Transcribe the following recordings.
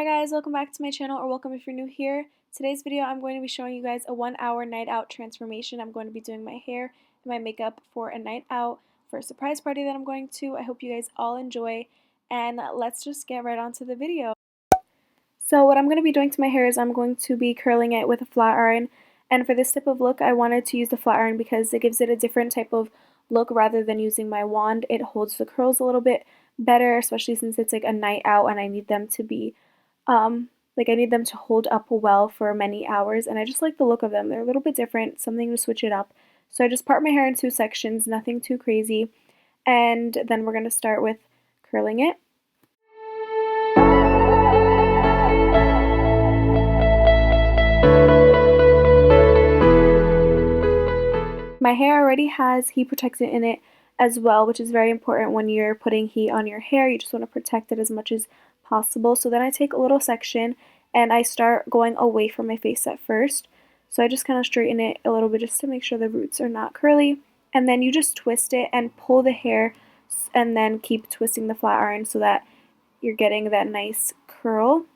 guys, welcome back to my channel, or welcome if you're new here. Today's video I'm going to be showing you guys a 1-hour night out transformation. I'm going to be doing my hair and my makeup for a night out for a surprise party that I'm going to. I hope you guys all enjoy, and let's just get right on to the video. So what I'm going to be doing to my hair is I'm going to be curling it with a flat iron, and for this type of look I wanted to use the flat iron because it gives it a different type of look rather than using my wand. It holds the curls a little bit better, especially since it's like a night out and I need them to be I need them to hold up well for many hours, and I just like the look of them. They're a little bit different, something to switch it up. So I just part my hair in two sections, nothing too crazy, and then we're going to start with curling it. My hair already has heat protectant in it as well, which is very important when you're putting heat on your hair. You just want to protect it as much as possible. So then I take a little section and I start going away from my face at first. So I just kind of straighten it a little bit just to make sure the roots are not curly. And then you just twist it and pull the hair and then keep twisting the flat iron so that you're getting that nice curl.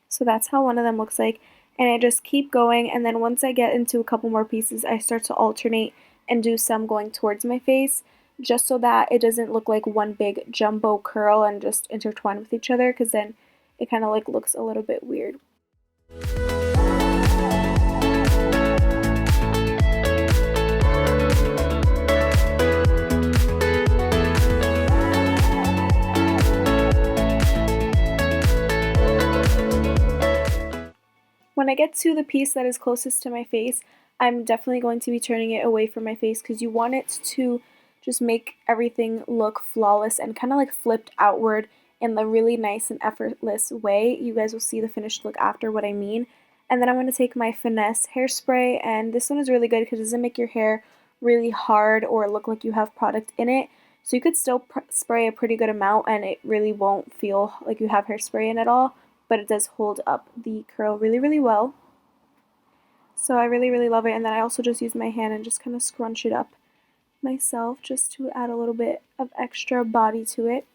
So that's how one of them looks like. And I just keep going, and then once I get into a couple more pieces, I start to alternate and do some going towards my face, just so that it doesn't look like one big jumbo curl and just intertwine with each other, because then it kind of like looks a little bit weird. When I get to the piece that is closest to my face, I'm definitely going to be turning it away from my face because you want it to just make everything look flawless and kind of like flipped outward in the really nice and effortless way. You guys will see the finished look after what I mean. And then I'm going to take my Finesse hairspray, and this one is really good because it doesn't make your hair really hard or look like you have product in it. So you could still spray a pretty good amount and it really won't feel like you have hairspray in at all, but it does hold up the curl really well. So I really love it. And then I also just use my hand and just kind of scrunch it up myself just to add a little bit of extra body to it.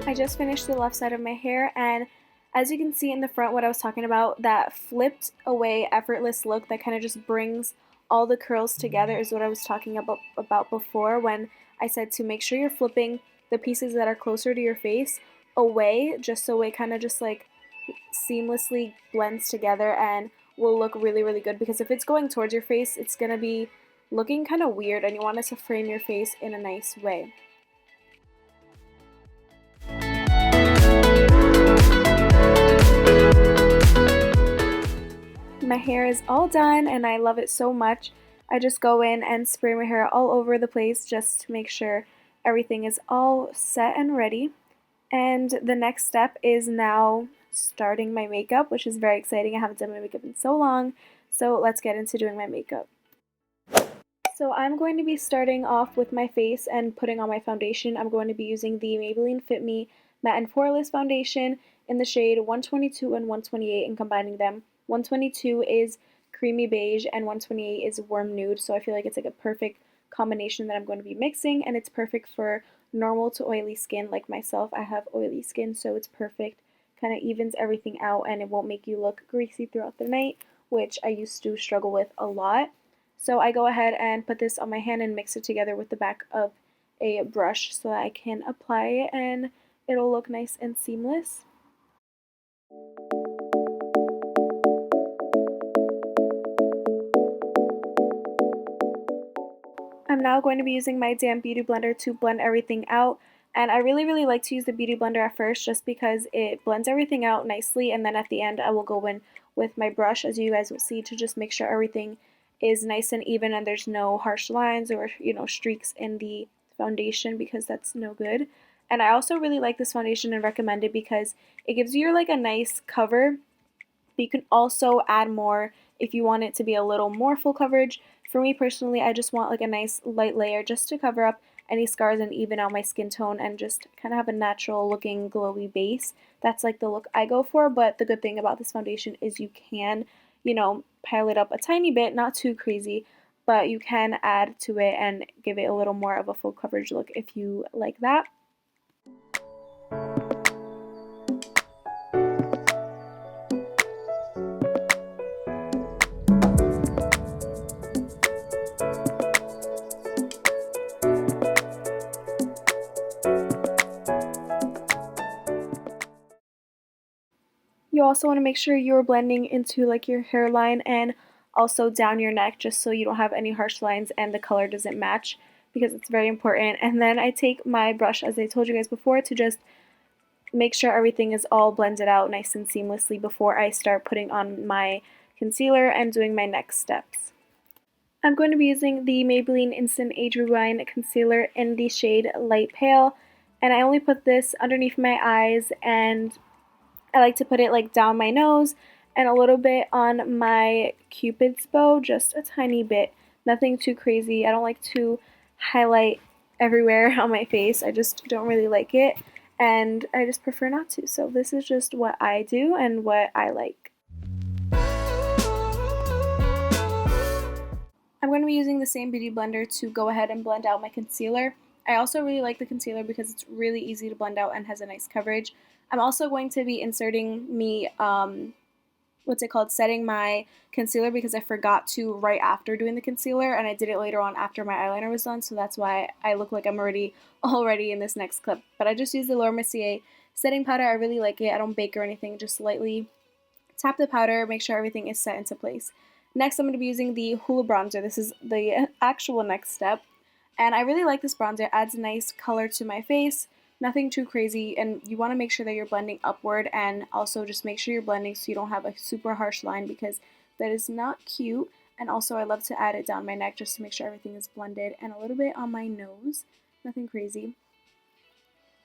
I just finished the left side of my hair, and as you can see in the front, what I was talking about, that flipped away effortless look that kind of just brings all the curls together is what I was talking about before when I said to make sure you're flipping the pieces that are closer to your face away, just so it kind of just like seamlessly blends together and will look really good, because if it's going towards your face, it's going to be looking kind of weird and you want it to frame your face in a nice way. My hair is all done and I love it so much. I just go in and spray my hair all over the place just to make sure everything is all set and ready. And the next step is now starting my makeup, which is very exciting. I haven't done my makeup in so long, so let's get into doing my makeup. So I'm going to be starting off with my face and putting on my foundation. I'm going to be using the Maybelline Fit Me Matte and Poreless Foundation in the shade 122 and 128 and combining them. 122 is creamy beige and 128 is warm nude, so I feel like it's like a perfect combination that I'm going to be mixing, and it's perfect for normal to oily skin like myself. I have oily skin, so it's perfect. Kind of evens everything out and it won't make you look greasy throughout the night, which I used to struggle with a lot. So I go ahead and put this on my hand and mix it together with the back of a brush so that I can apply it and it'll look nice and seamless. I'm now going to be using my damp beauty blender to blend everything out, and I really like to use the beauty blender at first just because it blends everything out nicely, and then at the end I will go in with my brush, as you guys will see, to just make sure everything is nice and even and there's no harsh lines or streaks in the foundation, because that's no good. And I also really like this foundation and recommend it because it gives you like a nice cover, but you can also add more if you want it to be a little more full coverage. For me personally, I just want like a nice light layer just to cover up any scars and even out my skin tone and just kind of have a natural looking glowy base. That's like the look I go for, but the good thing about this foundation is you can, pile it up a tiny bit, not too crazy, but you can add to it and give it a little more of a full coverage look if you like that. You also want to make sure you're blending into like your hairline and also down your neck just so you don't have any harsh lines and the color doesn't match, because it's very important. And then I take my brush, as I told you guys before, to just make sure everything is all blended out nice and seamlessly before I start putting on my concealer and doing my next steps. I'm going to be using the Maybelline Instant Age Rewind Concealer in the shade Light Pale, and I only put this underneath my eyes, and I like to put it like down my nose and a little bit on my Cupid's bow, just a tiny bit, nothing too crazy. I don't like to highlight everywhere on my face. I just don't really like it, and I just prefer not to. So this is just what I do and what I like. I'm going to be using the same beauty blender to go ahead and blend out my concealer. I also really like the concealer because it's really easy to blend out and has a nice coverage. I'm also going to be inserting setting my concealer, because I forgot to right after doing the concealer, and I did it later on after my eyeliner was done, so that's why I look like I'm already in this next clip. But I just used the Laura Mercier setting powder. I really like it. I don't bake or anything, just lightly tap the powder, make sure everything is set into place. Next, I'm going to be using the Hoola bronzer. This is the actual next step, and I really like this bronzer. It adds a nice color to my face, nothing too crazy, and you want to make sure that you're blending upward, and also just make sure you're blending so you don't have a super harsh line, because that is not cute. And also I love to add it down my neck just to make sure everything is blended, and a little bit on my nose, nothing crazy.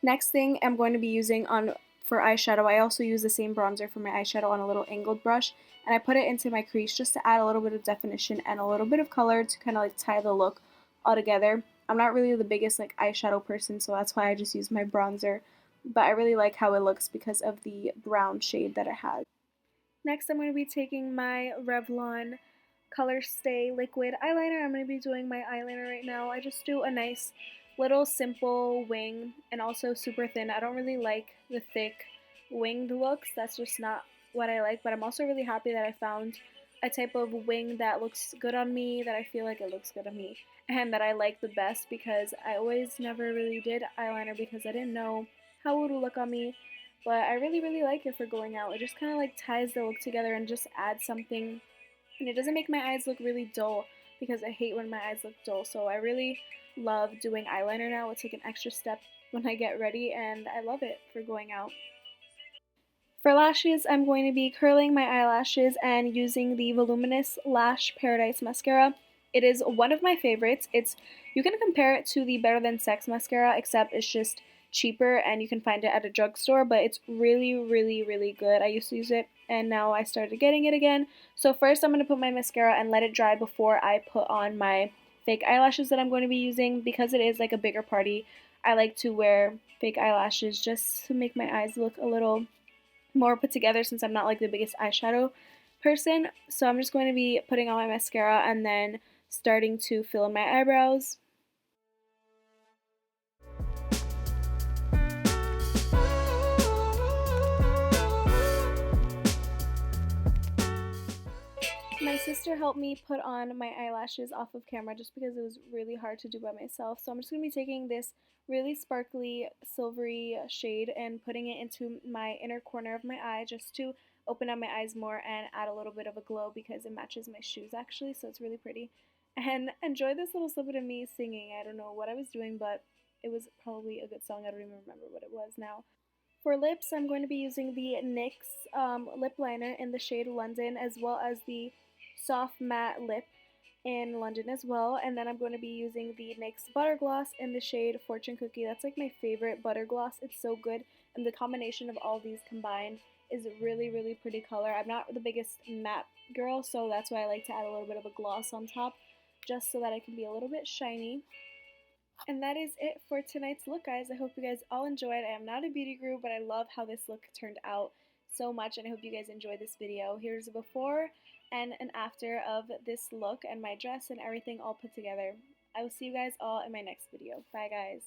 Next thing I'm going to be using for eyeshadow, I also use the same bronzer for my eyeshadow on a little angled brush, and I put it into my crease just to add a little bit of definition and a little bit of color to kind of like tie the look all together. I'm not really the biggest like eyeshadow person, so that's why I just use my bronzer, but I really like how it looks because of the brown shade that it has. Next, I'm going to be taking my Revlon Color Stay liquid eyeliner. I'm going to be doing my eyeliner right now. I just do a nice little simple wing, and also super thin. I don't really like the thick winged looks. That's just not what I like, but I'm also really happy that I found a type of wing that looks good on me, that I feel like it looks good on me, and that I like the best, because I always never really did eyeliner because I didn't know how it would look on me. But I really, really like it for going out. It just kind of like ties the look together and just adds something, and it doesn't make my eyes look really dull, because I hate when my eyes look dull. So I really love doing eyeliner now. It's like an extra step when I get ready, and I love it for going out. For lashes, I'm going to be curling my eyelashes and using the Voluminous Lash Paradise Mascara. It is one of my favorites. You can compare it to the Better Than Sex mascara, except it's just cheaper and you can find it at a drugstore, but it's really, really, really good. I used to use it and now I started getting it again. So first I'm going to put my mascara and let it dry before I put on my fake eyelashes that I'm going to be using. Because it is like a bigger party, I like to wear fake eyelashes just to make my eyes look a little more put together, since I'm not like the biggest eyeshadow person. So I'm just going to be putting on my mascara and then starting to fill in my eyebrows. My sister helped me put on my eyelashes off of camera just because it was really hard to do by myself. So I'm just going to be taking this really sparkly silvery shade and putting it into my inner corner of my eye just to open up my eyes more and add a little bit of a glow, because it matches my shoes actually, so it's really pretty. And enjoy this little snippet of me singing. I don't know what I was doing, but it was probably a good song. I don't even remember what it was now. For lips, I'm going to be using the NYX lip liner in the shade London, as well as the soft matte lip in London as well. And then I'm going to be using the NYX butter gloss in the shade Fortune Cookie. That's like my favorite butter gloss. It's so good, and the combination of all these combined is a really, really pretty color. I'm not the biggest matte girl, so that's why I like to add a little bit of a gloss on top, just so that I can be a little bit shiny. And that is it for tonight's look, guys. I hope you guys all enjoyed. I am not a beauty guru, but I love how this look turned out so much, and I hope you guys enjoyed this video. Here's a before and an after of this look and my dress and everything all put together. I will see you guys all in my next video. Bye, guys.